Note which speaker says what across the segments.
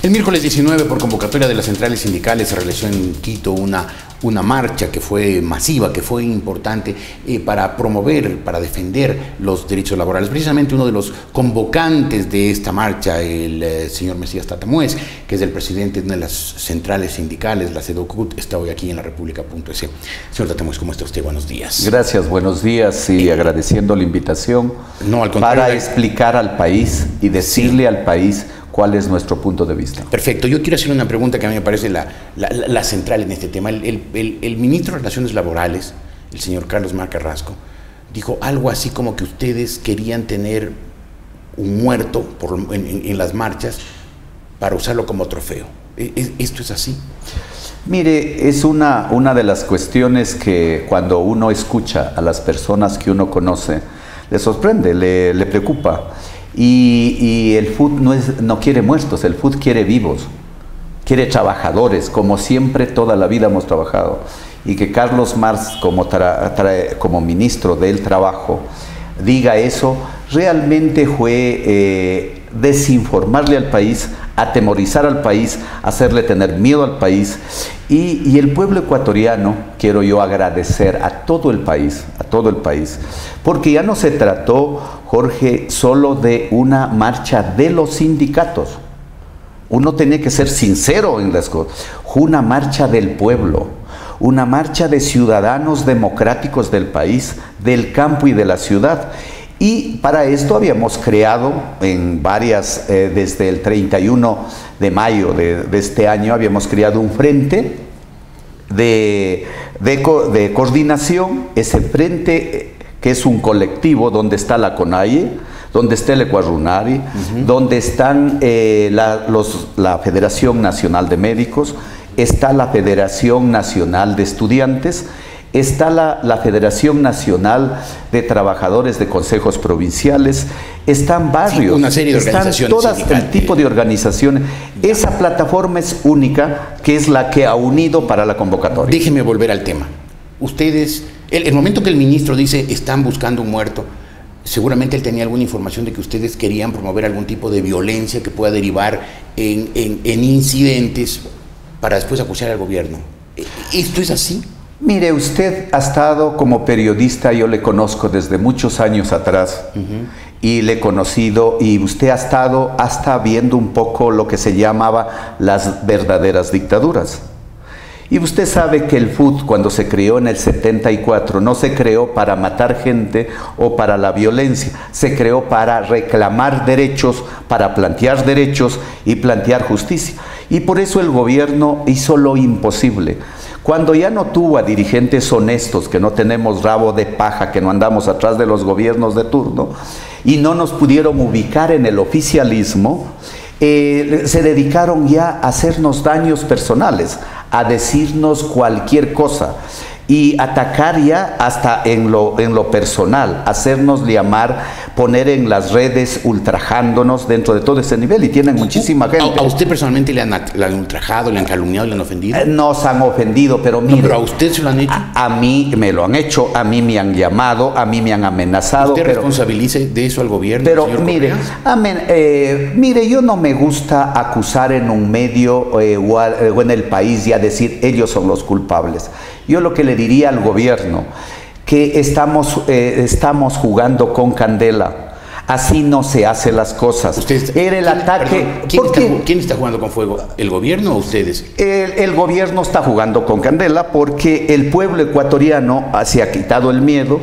Speaker 1: El miércoles 19, por convocatoria de las centrales sindicales, se realizó en Quito una marcha que fue masiva, que fue importante para promover, para defender los derechos laborales. Precisamente uno de los convocantes de esta marcha, el señor Mesías Tatamuez, que es el presidente de una de las centrales sindicales, la CEDOCUT, está hoy aquí en la República.es. Señor Tatamuez, ¿cómo está usted? Buenos días.
Speaker 2: Gracias, buenos días, y agradeciendo la invitación para explicar al país y decirle al país cuál es nuestro punto de vista.
Speaker 1: Perfecto. Yo quiero hacer una pregunta que a mí me parece la central en este tema. El ministro de Relaciones Laborales, el señor Carlos Mar Carrasco, dijo algo así como que ustedes querían tener un muerto en las marchas para usarlo como trofeo. ¿Esto es así?
Speaker 2: Mire, es una de las cuestiones que cuando uno escucha a las personas que uno conoce, le sorprende, le preocupa. Y el FUT no quiere muertos, el FUT quiere vivos, quiere trabajadores, como siempre toda la vida hemos trabajado. Y que Carlos Marx, como ministro del Trabajo, diga eso, realmente fue desinformarle al país, atemorizar al país, hacerle tener miedo al país. Y el pueblo ecuatoriano, quiero yo agradecer a todo el país, porque ya no se trató, Jorge, solo de una marcha de los sindicatos. Uno tiene que ser sincero en las cosas. Fue una marcha del pueblo, una marcha de ciudadanos democráticos del país, del campo y de la ciudad. Y para esto habíamos creado en varias, desde el 31 de mayo de este año, habíamos creado un frente de coordinación. Ese frente, que es un colectivo donde está la CONAIE, donde está el Ecuarunari, donde están la Federación Nacional de Médicos, está la Federación Nacional de Estudiantes, está la Federación Nacional de Trabajadores de Consejos Provinciales, están barrios,
Speaker 1: una serie de organizaciones,
Speaker 2: están todo el tipo de organizaciones. Esa plataforma es única, que es la que ha unido para la convocatoria.
Speaker 1: Déjeme volver al tema. Ustedes, el momento que el ministro dice están buscando un muerto, seguramente él tenía alguna información de que ustedes querían promover algún tipo de violencia que pueda derivar en incidentes para después acusar al gobierno. ¿Esto es así?
Speaker 2: Mire, usted ha estado como periodista, yo le conozco desde muchos años atrás, y le he conocido, y usted ha estado hasta viendo un poco lo que se llamaba las verdaderas dictaduras. Y usted sabe que el FUT, cuando se creó en el 74, no se creó para matar gente o para la violencia, se creó para reclamar derechos, para plantear derechos y plantear justicia. Y por eso el gobierno hizo lo imposible. Cuando ya no tuvo a dirigentes honestos, que no tenemos rabo de paja, que no andamos atrás de los gobiernos de turno, y no nos pudieron ubicar en el oficialismo, se dedicaron ya a hacernos daños personales, a decirnos cualquier cosa y atacar ya hasta en lo personal, hacernos llamar, poner en las redes ultrajándonos dentro de todo ese nivel, y tienen muchísima gente.
Speaker 1: ¿A usted personalmente le han ultrajado, le han calumniado, le han ofendido?
Speaker 2: Nos han ofendido, pero mire,
Speaker 1: no, pero ¿a usted se lo han hecho?
Speaker 2: A mí me lo han hecho, a mí me han llamado, a mí me han amenazado.
Speaker 1: ¿Usted responsabilice de eso al gobierno?
Speaker 2: Pero mire, mire, yo no me gusta acusar en un medio o en el país y a decir ellos son los culpables. Yo lo que le diría al gobierno, que estamos jugando con candela. Así no se hacen las cosas. Era el ataque.
Speaker 1: ¿Quién está jugando con fuego? ¿El gobierno o ustedes?
Speaker 2: El gobierno está jugando con candela porque el pueblo ecuatoriano se ha quitado el miedo.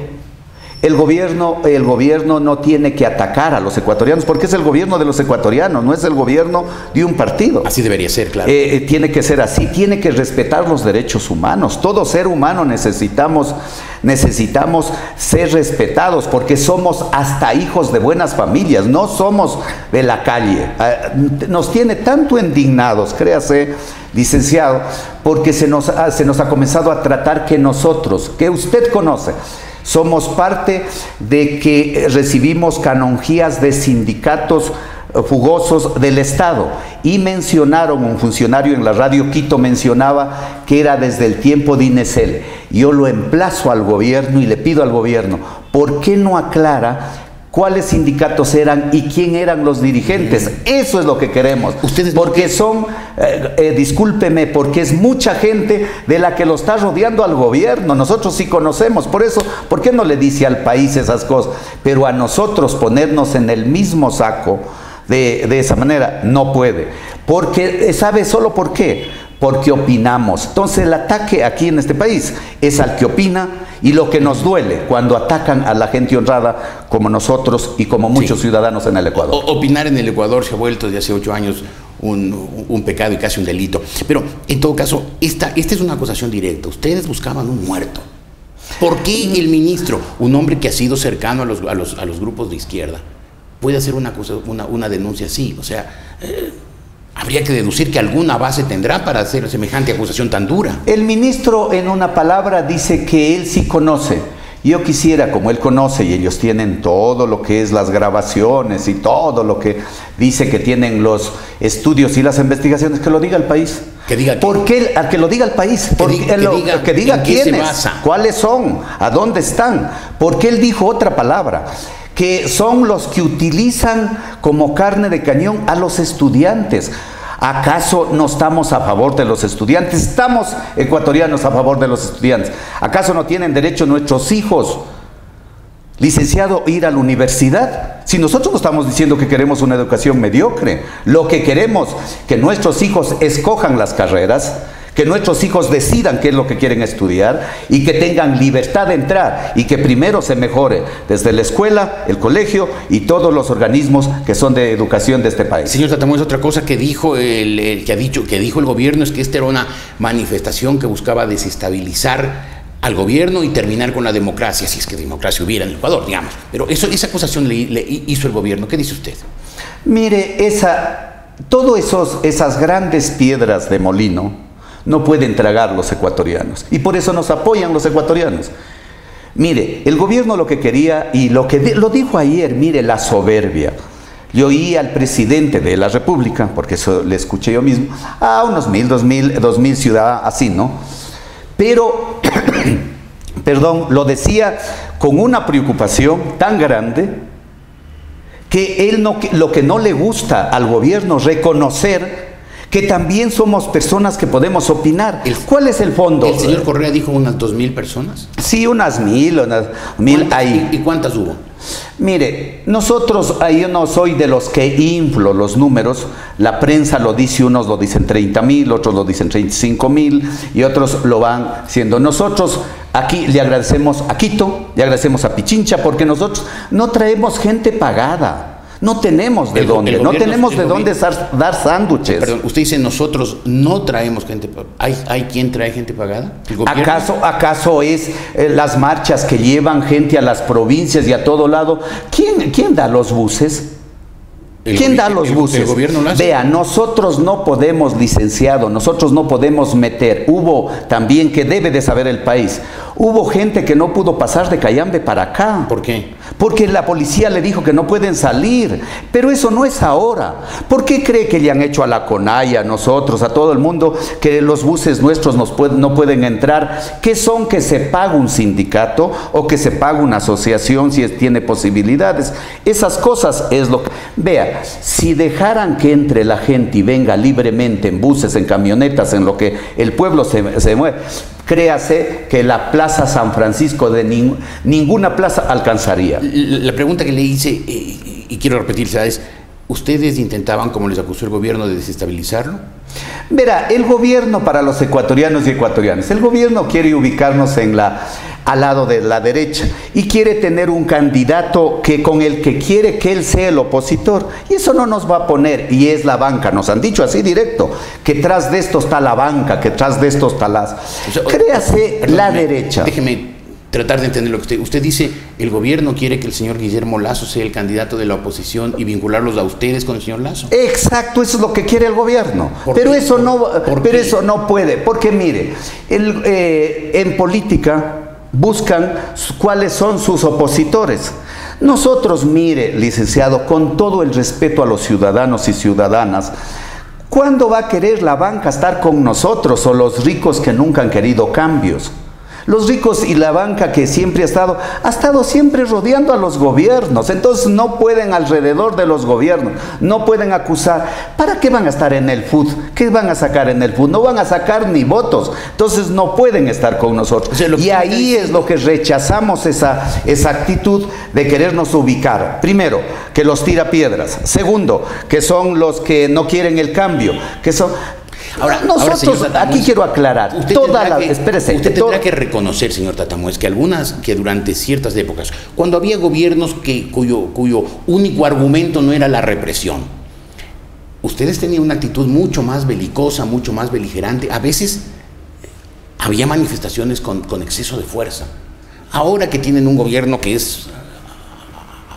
Speaker 2: El gobierno no tiene que atacar a los ecuatorianos porque es el gobierno de los ecuatorianos, no es el gobierno de un partido.
Speaker 1: Así debería ser, claro.
Speaker 2: Tiene que ser así, tiene que respetar los derechos humanos. Todo ser humano necesitamos ser respetados porque somos hasta hijos de buenas familias, no somos de la calle. Nos tiene tanto indignados, créase, licenciado, porque se nos ha comenzado a tratar que nosotros, que usted conoce, somos parte de que recibimos canonjías de sindicatos fugosos del Estado, y mencionaron, un funcionario en la radio Quito mencionaba que era desde el tiempo de Inesel. Yo lo emplazo al gobierno y le pido al gobierno, ¿por qué no aclara cuáles sindicatos eran y quién eran los dirigentes. Eso es lo que queremos. Porque son, discúlpeme, porque es mucha gente de la que lo está rodeando al gobierno. Nosotros sí conocemos. Por eso, ¿por qué no le dice al país esas cosas? Pero a nosotros ponernos en el mismo saco de esa manera no puede. Porque, ¿sabe solo por qué? Porque opinamos. Entonces el ataque aquí en este país es al que opina, y lo que nos duele cuando atacan a la gente honrada como nosotros y como muchos ciudadanos en el Ecuador.
Speaker 1: Opinar en el Ecuador se ha vuelto desde hace 8 años un pecado y casi un delito. Pero en todo caso, esta es una acusación directa. Ustedes buscaban un muerto. ¿Por qué el ministro, un hombre que ha sido cercano a los grupos de izquierda, puede hacer una denuncia así? O sea, habría que deducir que alguna base tendrá para hacer semejante acusación tan dura.
Speaker 2: El ministro, en una palabra, dice que él sí conoce. Yo quisiera, como él conoce y ellos tienen todo lo que es las grabaciones y todo lo que dice que tienen los estudios y las investigaciones, que lo diga el país.
Speaker 1: Que diga
Speaker 2: que lo diga el país. Que diga quiénes, cuáles son, a dónde están. Porque él dijo otra palabra, que son los que utilizan como carne de cañón a los estudiantes. ¿Acaso no estamos a favor de los estudiantes? Estamos ecuatorianos a favor de los estudiantes. ¿Acaso no tienen derecho nuestros hijos, licenciado, a ir a la universidad? Si nosotros no estamos diciendo que queremos una educación mediocre, lo que queremos que nuestros hijos escojan las carreras, que nuestros hijos decidan qué es lo que quieren estudiar y que tengan libertad de entrar, y que primero se mejore desde la escuela, el colegio y todos los organismos que son de educación de este país.
Speaker 1: Señor Tatamores, otra cosa que dijo el gobierno es que esta era una manifestación que buscaba desestabilizar al gobierno y terminar con la democracia, si es que democracia hubiera en el Ecuador, digamos. Pero esa acusación le hizo el gobierno. ¿Qué dice usted?
Speaker 2: Mire, esas grandes piedras de molino no pueden tragar los ecuatorianos, y por eso nos apoyan los ecuatorianos. Mire, el gobierno lo que quería, y lo dijo ayer, mire la soberbia. Yo oí al presidente de la República, porque eso le escuché yo mismo, a unos 2.000 ciudadanos, así, ¿no? Pero, perdón, lo decía con una preocupación tan grande, que lo que no le gusta al gobierno reconocer que también somos personas que podemos opinar. ¿Cuál es el fondo?
Speaker 1: ¿El señor Correa dijo unas 2.000 personas?
Speaker 2: Sí, unas 1.000 ahí.
Speaker 1: ¿Y cuántas hubo?
Speaker 2: Mire, nosotros, yo no soy de los que inflo los números. La prensa lo dice, unos lo dicen 30.000, otros lo dicen 35.000 y otros lo van siendo. Nosotros aquí le agradecemos a Quito, le agradecemos a Pichincha, porque nosotros no traemos gente pagada. No tenemos de dónde, no tenemos de dónde dar sándwiches.
Speaker 1: Perdón, usted dice nosotros no traemos gente pagada. ¿Hay quien trae gente pagada?
Speaker 2: ¿Acaso es las marchas que llevan gente a las provincias y a todo lado? ¿Quién da los buses? ¿Quién da los buses?
Speaker 1: El gobierno lo hace.
Speaker 2: Vea, nosotros no podemos, licenciado, nosotros no podemos meter. Hubo también, que debe de saber el país, hubo gente que no pudo pasar de Cayambe para acá.
Speaker 1: ¿Por qué?
Speaker 2: Porque la policía le dijo que no pueden salir. Pero eso no es ahora. ¿Por qué cree que le han hecho a la CONAIE, a nosotros, a todo el mundo, que los buses nuestros no pueden entrar? ¿Qué son? Que se paga un sindicato o que se paga una asociación si tiene posibilidades. Esas cosas es lo que... Vea, si dejaran que entre la gente y venga libremente en buses, en camionetas, en lo que el pueblo se mueve, créase que la Plaza San Francisco de ninguna plaza alcanzaría.
Speaker 1: La pregunta que le hice, y quiero repetirla, es: ¿ustedes intentaban, como les acusó el gobierno, de desestabilizarlo?
Speaker 2: Verá, el gobierno, para los ecuatorianos y ecuatorianas, el gobierno quiere ubicarnos al lado de la derecha y quiere tener un candidato con el que quiere que él sea el opositor, y eso no nos va a poner, y es la banca. Nos han dicho así directo, que tras de esto está la banca, que tras de esto está créase la derecha.
Speaker 1: Déjeme tratar de entender lo que usted dice. El gobierno quiere que el señor Guillermo Lasso sea el candidato de la oposición y vincularlos a ustedes con el señor Lasso.
Speaker 2: Exacto, eso es lo que quiere el gobierno. Pero eso no puede, porque mire, en política buscan cuáles son sus opositores. Nosotros, mire, licenciado, con todo el respeto a los ciudadanos y ciudadanas, ¿cuándo va a querer la banca estar con nosotros, o los ricos que nunca han querido cambios? Los ricos y la banca que siempre ha estado siempre rodeando a los gobiernos. Entonces no pueden alrededor de los gobiernos, no pueden acusar. ¿Para qué van a estar en el FUD? ¿Qué van a sacar en el FUD? No van a sacar ni votos. Entonces no pueden estar con nosotros. O sea, y ahí es lo que rechazamos esa actitud de querernos ubicar. Primero, que los tira piedras. Segundo, que son los que no quieren el cambio. Que son... Ahora, nosotros, señor Tatamuez, aquí quiero aclarar,
Speaker 1: usted tendrá que reconocer, señor Tatamuez, que durante ciertas épocas, cuando había gobiernos cuyo único argumento no era la represión, ustedes tenían una actitud mucho más belicosa, mucho más beligerante, a veces había manifestaciones con exceso de fuerza. Ahora que tienen un gobierno que es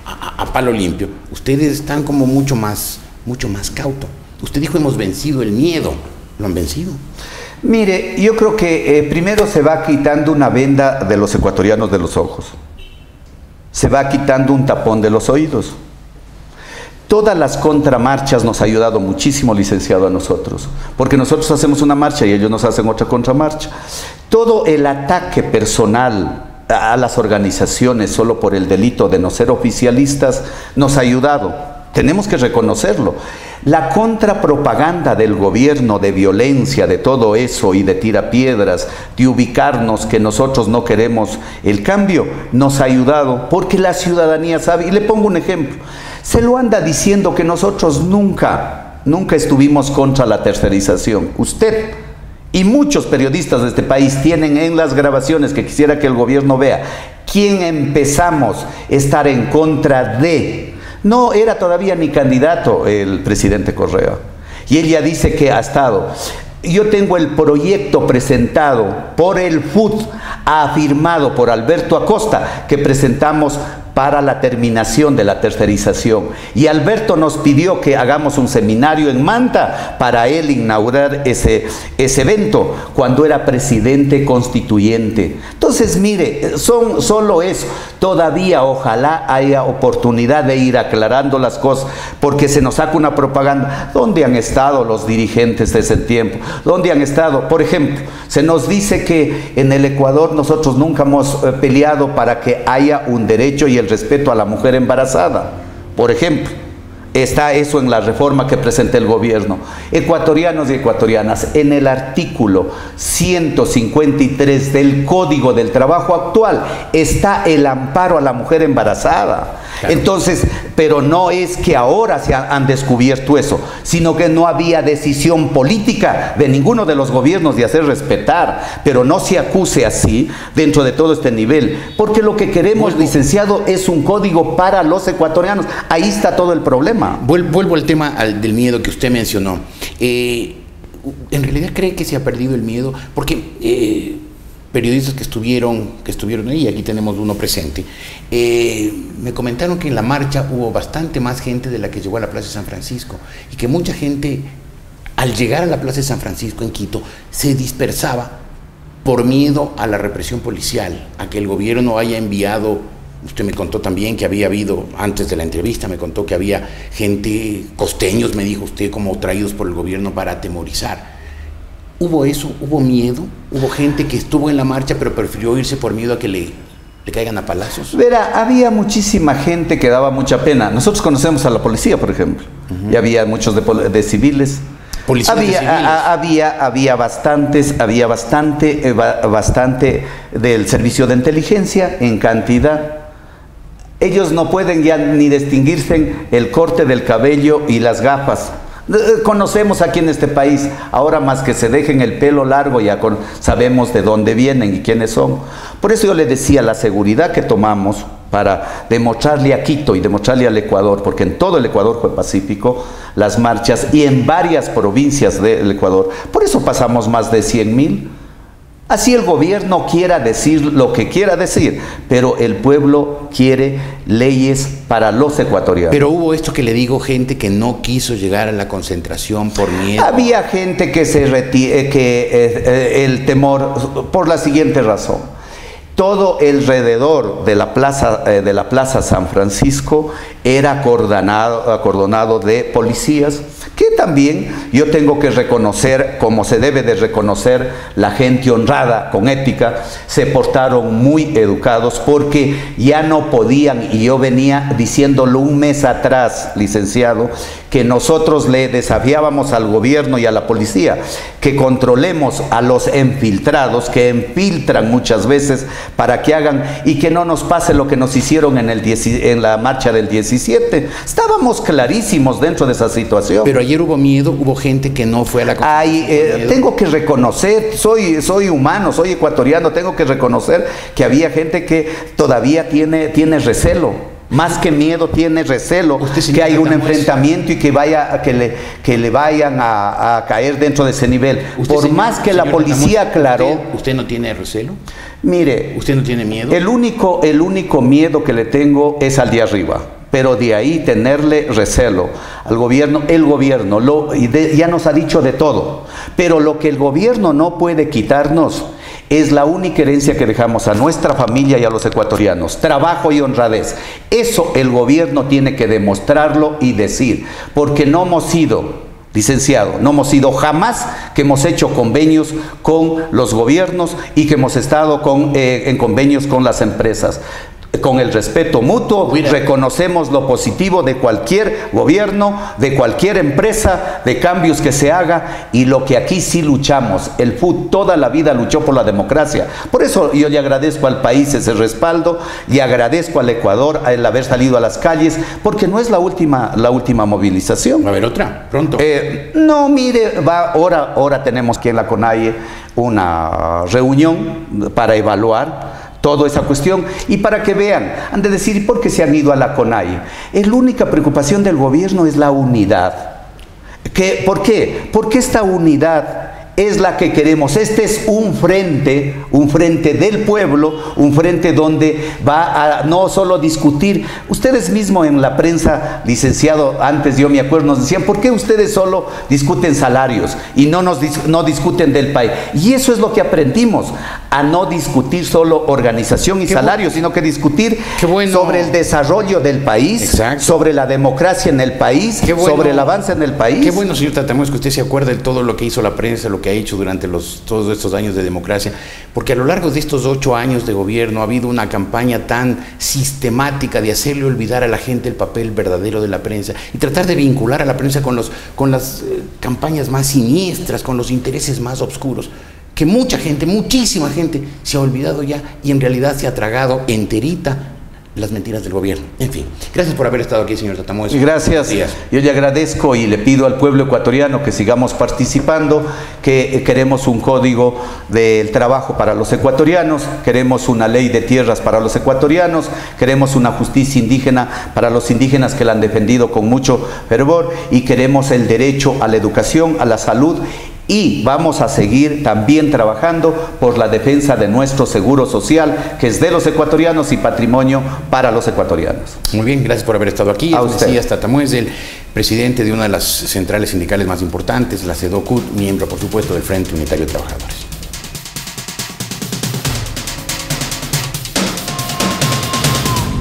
Speaker 1: a palo limpio, ustedes están como mucho más cauto. Usted dijo, hemos vencido el miedo. ¿Lo han vencido?
Speaker 2: Mire, yo creo que primero se va quitando una venda de los ecuatorianos de los ojos. Se va quitando un tapón de los oídos. Todas las contramarchas nos ha ayudado muchísimo, licenciado, a nosotros. Porque nosotros hacemos una marcha y ellos nos hacen otra contramarcha. Todo el ataque personal a las organizaciones solo por el delito de no ser oficialistas nos ha ayudado. Tenemos que reconocerlo. La contrapropaganda del gobierno de violencia, de todo eso y de tirapiedras, de ubicarnos que nosotros no queremos el cambio, nos ha ayudado porque la ciudadanía sabe. Y le pongo un ejemplo. Se lo anda diciendo que nosotros nunca estuvimos contra la tercerización. Usted y muchos periodistas de este país tienen en las grabaciones que quisiera que el gobierno vea quién empezamos a estar en contra de. No era todavía ni candidato el presidente Correa. Y él ya dice que ha estado. Yo tengo el proyecto presentado por el FUD, afirmado por Alberto Acosta, que presentamos para la terminación de la tercerización. Y Alberto nos pidió que hagamos un seminario en Manta para él inaugurar ese evento cuando era presidente constituyente. Entonces, mire, solo eso. Todavía ojalá haya oportunidad de ir aclarando las cosas, porque se nos saca una propaganda. ¿Dónde han estado los dirigentes de ese tiempo? ¿Dónde han estado? Por ejemplo, se nos dice que en el Ecuador nosotros nunca hemos peleado para que haya un derecho y el respeto a la mujer embarazada. Por ejemplo, está eso en la reforma que presenta el gobierno. Ecuatorianos y ecuatorianas, en el artículo 153 del Código del Trabajo actual está el amparo a la mujer embarazada. Claro. Entonces, pero no es que ahora se han descubierto eso, sino que no había decisión política de ninguno de los gobiernos de hacer respetar, pero no se acuse así dentro de todo este nivel, porque lo que queremos, licenciado, es un código para los ecuatorianos. Ahí está todo el problema.
Speaker 1: Vuelvo al tema del miedo que usted mencionó. ¿En realidad cree que se ha perdido el miedo? Porque periodistas que estuvieron ahí, aquí tenemos uno presente, me comentaron que en la marcha hubo bastante más gente de la que llegó a la Plaza de San Francisco y que mucha gente, al llegar a la Plaza de San Francisco en Quito, se dispersaba por miedo a la represión policial, a que el gobierno haya enviado. Usted me contó también que había habido, antes de la entrevista, me contó que había gente, costeños, me dijo usted, como traídos por el gobierno para atemorizar. ¿Hubo eso? ¿Hubo miedo? ¿Hubo gente que estuvo en la marcha pero prefirió irse por miedo a que le caigan a palazos?
Speaker 2: Verá, había muchísima gente que daba mucha pena. Nosotros conocemos a la policía, por ejemplo, y había muchos de civiles. Había bastante del servicio de inteligencia en cantidad. Ellos no pueden ya ni distinguirse el corte del cabello y las gafas. Conocemos aquí en este país, ahora más que se dejen el pelo largo, ya sabemos de dónde vienen y quiénes son. Por eso yo le decía, la seguridad que tomamos para demostrarle a Quito y demostrarle al Ecuador, porque en todo el Ecuador fue pacífico, las marchas, y en varias provincias del Ecuador. Por eso pasamos más de 100.000. Así el gobierno quiera decir lo que quiera decir, pero el pueblo quiere leyes para los ecuatorianos.
Speaker 1: Pero hubo esto que le digo, gente que no quiso llegar a la concentración por miedo.
Speaker 2: Había gente que el temor, por la siguiente razón. todo alrededor de la plaza San Francisco era acordonado de policías, que también yo tengo que reconocer, como se debe de reconocer, la gente honrada, con ética, se portaron muy educados porque ya no podían, y yo venía diciéndolo un mes atrás, licenciado, que nosotros le desafiábamos al gobierno y a la policía que controlemos a los infiltrados, que infiltran muchas veces para que hagan, y que no nos pase lo que nos hicieron en la marcha del 17. Estábamos clarísimos dentro de esa situación.
Speaker 1: Pero ayer hubo miedo, hubo gente que no fue a la
Speaker 2: tengo que reconocer, soy humano, soy ecuatoriano, tengo que reconocer que había gente que todavía tiene recelo. Más que miedo, tiene recelo que hay un enfrentamiento y que le vayan a caer dentro de ese nivel. Por más que la policía aclaró.
Speaker 1: ¿Usted no tiene recelo?
Speaker 2: Mire,
Speaker 1: ¿usted no tiene miedo?
Speaker 2: El único miedo que le tengo es al de arriba. Pero de ahí tenerle recelo al gobierno, ya nos ha dicho de todo. Pero lo que el gobierno no puede quitarnos es la única herencia que dejamos a nuestra familia y a los ecuatorianos: trabajo y honradez. Eso el gobierno tiene que demostrarlo y decir, porque no hemos sido, licenciado, no hemos sido jamás que hemos hecho convenios con los gobiernos y que hemos estado en convenios con las empresas. Con el respeto mutuo, reconocemos lo positivo de cualquier gobierno, de cualquier empresa, de cambios que se haga, y lo que aquí sí luchamos. El FUT toda la vida luchó por la democracia. Por eso yo le agradezco al país ese respaldo, y agradezco al Ecuador el haber salido a las calles, porque no es la última movilización.
Speaker 1: ¿Va a haber otra pronto?
Speaker 2: No, mire, ahora tenemos aquí en la CONAIE una reunión para evaluar toda esa cuestión, y para que vean, han de decir, ¿por qué se han ido a la CONAIE? La única preocupación del gobierno es la unidad. ¿Por qué? Porque esta unidad es la que queremos. Este es un frente del pueblo, un frente donde va a no solo discutir. Ustedes mismos en la prensa, licenciado, antes yo me acuerdo, nos decían, ¿por qué ustedes solo discuten salarios y no discuten del país? Y eso es lo que aprendimos, a no discutir solo organización y salarios, sino que discutir sobre el desarrollo del país, exacto, sobre la democracia en el país, sobre el avance en el país.
Speaker 1: Qué bueno, señor Tatamés, que usted se acuerda de todo lo que hizo la prensa, lo que ha hecho durante todos estos años de democracia, porque a lo largo de estos 8 años de gobierno ha habido una campaña tan sistemática de hacerle olvidar a la gente el papel verdadero de la prensa y tratar de vincular a la prensa con las campañas más siniestras, con los intereses más oscuros, que muchísima gente se ha olvidado ya, y en realidad se ha tragado enterita las mentiras del gobierno. En fin, gracias por haber estado aquí, señor Tatamés.
Speaker 2: Gracias. Yo le agradezco y le pido al pueblo ecuatoriano que sigamos participando, que queremos un código del trabajo para los ecuatorianos, queremos una ley de tierras para los ecuatorianos, queremos una justicia indígena para los indígenas que la han defendido con mucho fervor, y queremos el derecho a la educación, a la salud. Y vamos a seguir también trabajando por la defensa de nuestro seguro social, que es de los ecuatorianos y patrimonio para los ecuatorianos.
Speaker 1: Muy bien, gracias por haber estado aquí.
Speaker 2: A usted.
Speaker 1: Mesías Tatamés, el presidente de una de las centrales sindicales más importantes, la CEDOCUT, miembro, por supuesto, del Frente Unitario de Trabajadores.